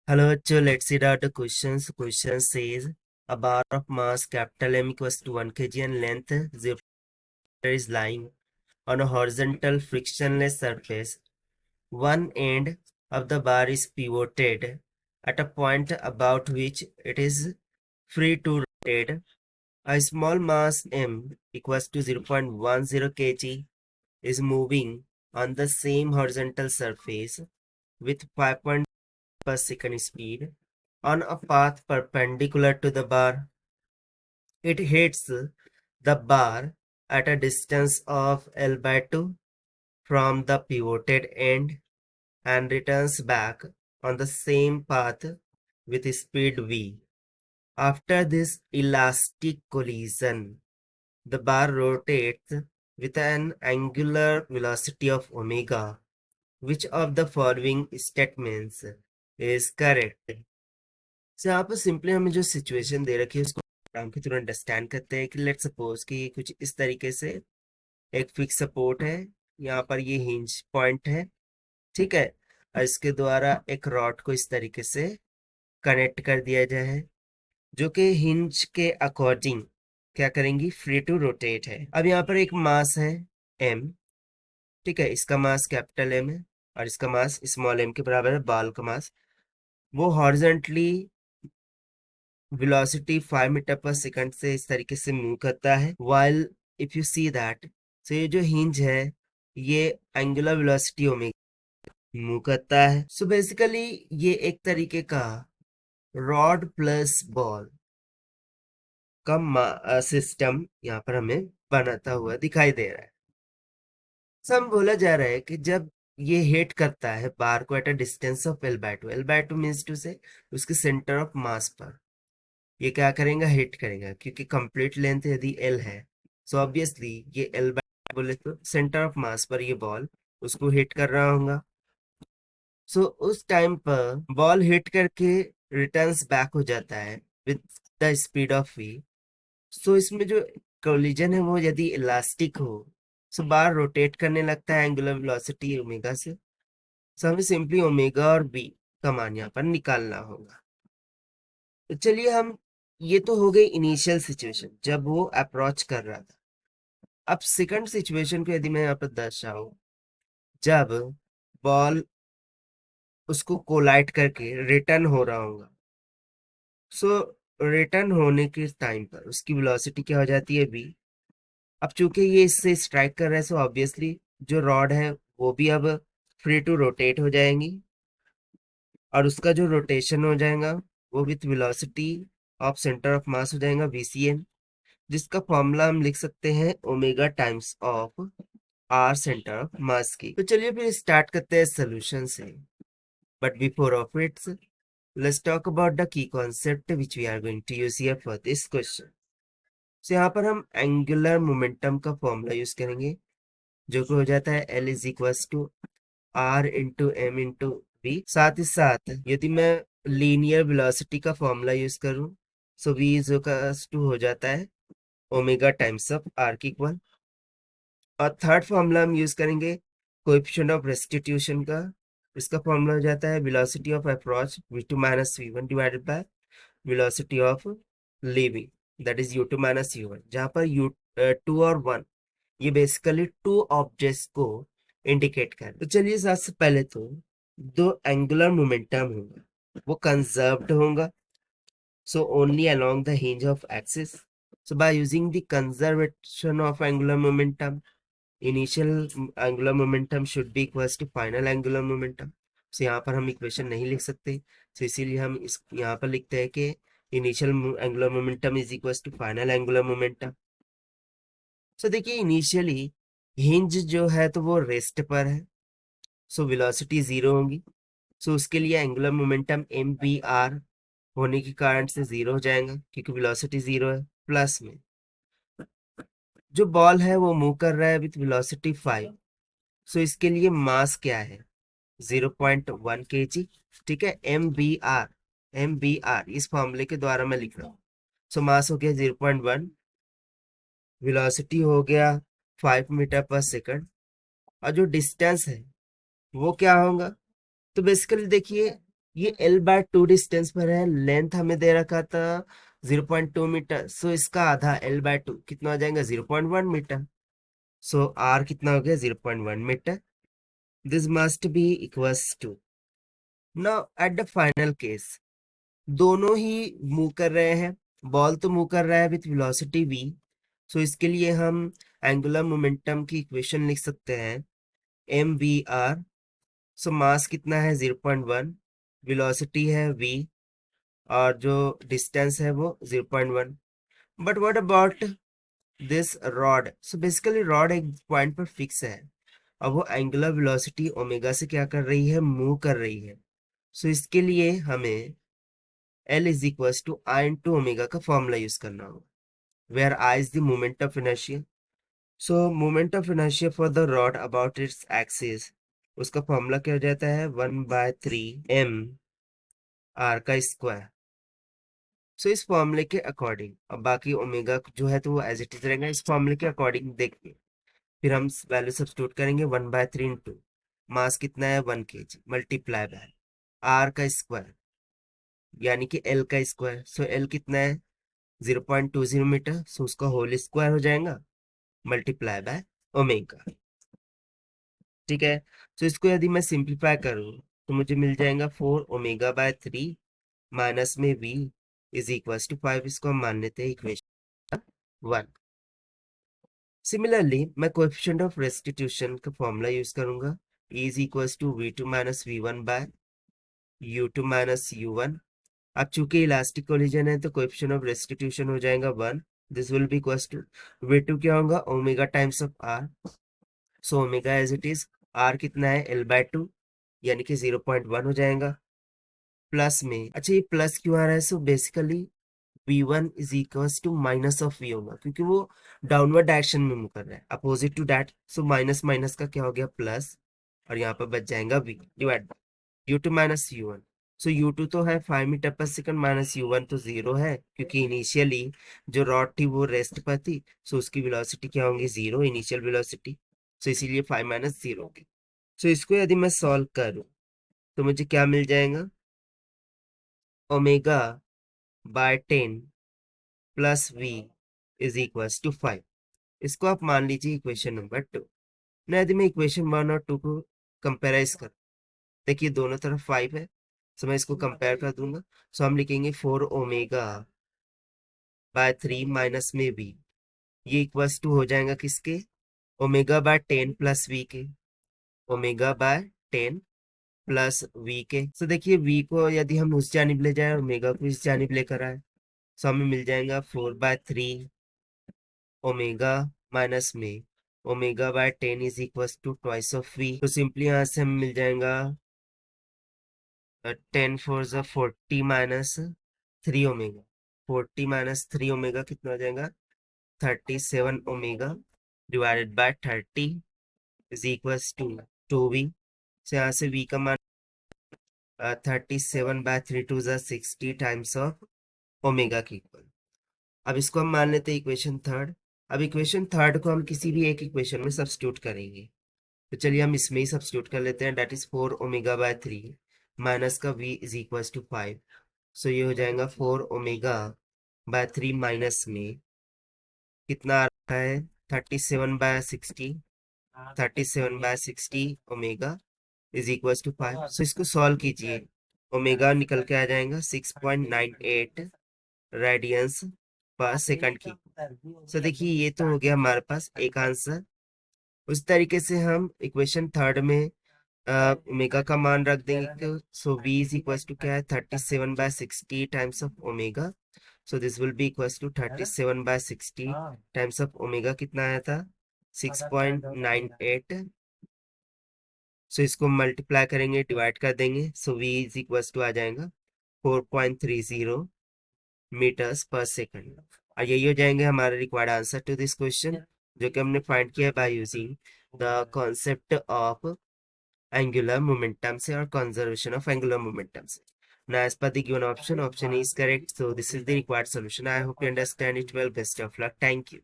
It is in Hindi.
Hello, bachcho, let's see out the questions. Question says a bar of mass capital M equals to 1 kg and length 0 is lying on a horizontal frictionless surface. One end of the bar is pivoted at a point about which it is free to rotate. A small mass M equals to 0.10 kg is moving on the same horizontal surface with 5 per second speed on a path perpendicular to the bar. It hits the bar at a distance of L by 2 from the pivoted end and returns back on the same path with speed v. After this elastic collision, the bar rotates with an angular velocity of omega. Which of the following statements is correct? So यहाँ पर सिंपली हमें जो सिचुएशन दे रखी है उसको आराम के थ्रू अंडरस्टैंड करते हैं कि लेट सपोज कि कुछ इस तरीके से एक फिक्स सपोर्ट है, यहाँ पर ये हिंज पॉइंट है, ठीक है, और इसके द्वारा एक रॉड को इस तरीके से कनेक्ट कर दिया जाए जो कि हिंज के अकॉर्डिंग क्या करेंगी, फ्री टू रोटेट है। अब यहाँ पर एक मास है m, ठीक है, इसका मास कैपिटल M है और इसका मास स्मॉल m के बराबर है। बॉल का मास वो हॉरिजॉन्टली वेलोसिटी 5 मीटर पर सेकंड से इस तरीके से मूव करता है। While if you see that, so ये जो हिंज है ये एंगुलर वेलोसिटी ओमेगा मूव करता है। सो बेसिकली ये एक तरीके का रॉड प्लस बॉल का सिस्टम यहाँ पर हमें बनाता हुआ दिखाई दे रहा है। सो हम बोला जा रहा है कि जब ये हिट करता है बार को at a distance of L/2, L/2 means two से उसके सेंटर ऑफ मास पर ये क्या करेगा, हिट करेगा, क्योंकि कंप्लीट लेंथ यदि L है सो ऑब्वियसली ये L/2 बोले तो सेंटर ऑफ मास पर ये बॉल उसको हिट कर रहा होगा। सो उस टाइम पर बॉल हिट करके रिटर्न्स बैक हो जाता है with the speed of v। सो इसमें जो कोलिजन है वो यदि इलास्टिक हो सो बार रोटेट करने लगता है एंगुलर वेलोसिटी ओमेगा से। सो हमें सिंपली ओमेगा और b का मान यहाँ पर निकालना होगा। तो चलिए हम, ये तो हो गई इनिशियल सिचुएशन जब वो अप्रोच कर रहा था। अब सेकंड सिचुएशन को यदि मैं यहाँ पर दर्शाऊं, जब बॉल उसको कोलाइड करके रिटर्न हो रहा होगा, सो रिटर्न होने के टाइम पर उसकी वेलोसिटी क्या हो जाती है v। अब चूंकि ये इससे स्ट्राइक कर रहा है सो ऑब्वियसली जो रॉड है वो भी अब फ्री टू रोटेट हो जाएंगी और उसका जो रोटेशन हो जाएगा वो with velocity of centre of mass हो जाएगा vcm, जिसका फॉर्मूला हम लिख सकते हैं omega times of R centre of mass की। तो चलिए फिर स्टार्ट करते हैं सोल्यूशन से, but before of its let's talk about the key concept which we are going to use here for this question. तो यहाँ पर हम एंगुलर मोमेंटम का फॉर्मूला यूज करेंगे जो कि हो जाता है L is equals to R into M into V. साथ ही साथ यदि मैं लीनियर वेलोसिटी का फॉर्मूला यूज करूं so V is equals to हो जाता है ओमेगा टाइम्स ऑफ R की इक्वल। और थर्ड फॉर्मूला हम यूज करेंगे कोएफिशिएंट ऑफ रेस्टिट्यूशन का। इसका फॉर्मूला हो जाता है velocity of approach v2 minus v1 divided by velocity of leaving that is u2 minus u1, जहां पर u2 और 1 ये बेसिकली टू ऑब्जेक्ट्स को इंडिकेट कर। तो चलिए सबसे पहले तो दो एंगुलर मोमेंटम होगा वो कंजर्व्ड होगा, so only along the hinge of axis. So by using the conservation of angular momentum, initial angular momentum should be equals to final angular momentum. So यहाँ पर हम इक्वेशन नहीं लिख सकते, so इसीलिए हम इस यहाँ पर लिखते हैं कि initial angular momentum is equals to final angular momentum. So देखिए इनिशियली हिंज जो है तो वो रेस्ट पर है, सो वेलोसिटी जीरो होगी, सो उसके लिए angular momentum M V R होने के कारण से जीरो हो जाएगा क्योंकि वेलोसिटी जीरो है। प्लस में जो बॉल है वो मूव कर रहा है विथ वेलोसिटी 5, सो इसके लिए मास क्या है 0.1 kg, ठीक है। एम बी आर इस फॉर्मूले के द्वारा मैं लिख रहा हूँ। सो मास हो गया 0.1, वेलोसिटी हो गया 5 मीटर पर सेकंड, और जो डिस्टेंस है वो क्या होगा। तो बेसिकली देखिए ये L/2 डिस्टेंस पर है, लेंथ हमें दे रखा था 0.2 मीटर, सो इसका आधा L/2 कितना हो जाएगा 0.1 मीटर, सो R कितना हो गया 0.1 metre. This must be equals to, now at the final case दोनों ही मूव कर रहे हैं, बॉल तो मूव कर रहा है विथ वेलोसिटी v, सो इसके लिए हम एंगुलर मोमेंटम की इक्वेशन लिख सकते हैं mvr। सो मास कितना है 0.1, वेलोसिटी है v, और जो डिस्टेंस है वो 0.1। But what about this rod? So basically rod एक पॉइंट पर फिक्स है, अब वो एंगुलर वेलोसिटी ओमेगा से क्या कर रही है, मूव कर रही है। सो इसके लिए हमें L is equal to I into omega का फॉर्मूला यूज करना होगा, where I is the moment of inertia. So moment of inertia for the rod about its axis, उसका फॉर्मूला क्या हो जाता है 1/3 m r का स्क्वायर। सो इस फॉर्मूले के अकॉर्डिंग, अब बाकी ओमेगा जो है तो वो एज इट इज रहेगा, इस फॉर्मूले के अकॉर्डिंग देखिए, फिर हम वैल्यू सब्स्टिट्यूट करेंगे 1/3 इंटू मास कितना है 1 kg मल्टीप्लाई बाय आर का स्क्वायर यानी कि एल का स्क्वायर। सो एल कितना है 0.20 मीटर, सो उसका होल स्क्वायर हो जाएगा मल्टीप्लाई बाय ओमेगा। ठीक है, तो इसको यदि मैं सिंप्लीफाई करूं तो मुझे मिल जाएगा 4 ओमेगा/3 माइनस में v इज इक्वल टू 5, इसको हम मान लेते हैं इक्वेशन 1। सिमिलरली मैं कोएफिशिएंट ऑफ रेस्टिट्यूशन का फॉर्मूला यूज करूंगा, E is equal to v2 minus v1 by u2 minus u1। अब चूंकि इलास्टिक कोलिजन है तो कोएफिशिएंट ऑफ रेस्टिट्यूशन हो जाएगा 1, this will be equal to v2 क्या होगा omega times of r, so omega as it is, r कितना है L/2 यानी कि 0.1 हो जाएगा, प्लस में, अच्छा ये प्लस क्यों आ रहा है, so basically v1 is equals to minus of v होगा, क्योंकि वो डाउनवर्ड डायरेक्शन में मूव कर रहा है opposite to that, so minus minus का क्या हो गया प्लस, और यहाँ पर बच जाएगा v divide u2 minus u1। सो u2 तो है 5 मीटर पर सेकंड, माइनस u1 तो 0 है, क्योंकि इनिशियली जो रॉड थी वो रेस्ट पर थी, सो उसकी वेलोसिटी क्या होंगी 0 इनिशियल वेलोसिटी, सो इसीलिए 5 माइनस 0 होगी। सो इसको यदि मैं सॉल्व करूं तो मुझे क्या मिल जाएगा, ओमेगा/10 plus v is equal to 5। इसको आप मान लीजिए इक्वेशन नंबर 2। ना यदि मैं इक्वेशन 1 और 2 को कंपेराइज कर, देखिए दोनों तरफ 5 है, सो मैं इसको कंपेयर कर दूंगा, सो हम लिखेंगे 4 ओमेगा/3 माइनस में v, ये इक्वल्स टू हो जाएगा किसके, ओमेगा/10 प्लस v के, ओमेगा/10 प्लस v के। सो देखिए v को यदि हम उस जानिब ले जाए और ओमेगा को इस जानिब लेकर आए, सो हमें मिल जाएगा 4/3 ओमेगा माइनस में ओमेगा/10 is equal to twice of v। तो सिंपली यहाँ से हमें मिल जाएगा 10 4 ज़ा 40 माइनस 3 ओमेगा, 40 माइनस 3 ओमेगा कितना हो जाएगा 37 omega divided by 30 is equal to 2v। से यहाँ से v का मान 37/3 2 ज़ा 60 टाइम्स ऑफ ओमेगा की इक्वल। अब इसको हम मान लेते हैं इक्वेशन थर्ड। अब इक्वेशन थर्ड को हम किसी भी एक इक्वेशन में सब्स्टिट्यूट करेंगे, तो चलिए हम इसमें ही सब्स्टिट्यूट कर लेते हैं, डेट इज 4 ओमेगा/3 माइनस का v इज इक्वल टू 5। सो ये हो जाएगा 4 ओमेगा/3 माइनस में कितना आ रहा है 37/60, 37/60 ओमेगा इज इक्वल टू 5। सो इसको सॉल्व कीजिए, ओमेगा निकल के आ जाएगा 6.98 रेडियंस पर सेकंड की। सो देखिए ये तो हो गया हमारे पास एक आंसर। उस तरीके से हम इक्वेशन थर्ड में ओमेगा का मान रख देंगे, तो so v is equal to क्या है 37/60 times of omega, so this will be equal to 37/60 times of omega कितना आया था 6.98। सो इसको मल्टीप्लाई करेंगे डिवाइड कर देंगे, सो v इज इक्वल टू आ जाएगा 4.30 मीटर्स पर सेकंड, और यही हो जाएंगे हमारे required answer to this question, जो कि हमने फाइंड किया by using the concept of angular momentum से और कंजर्वेशन ऑफ एंगुलर मोमेंटम से। Now, as per the given option is correct. So this is the required solution. I hope you understand it well. Best of luck. Thank you.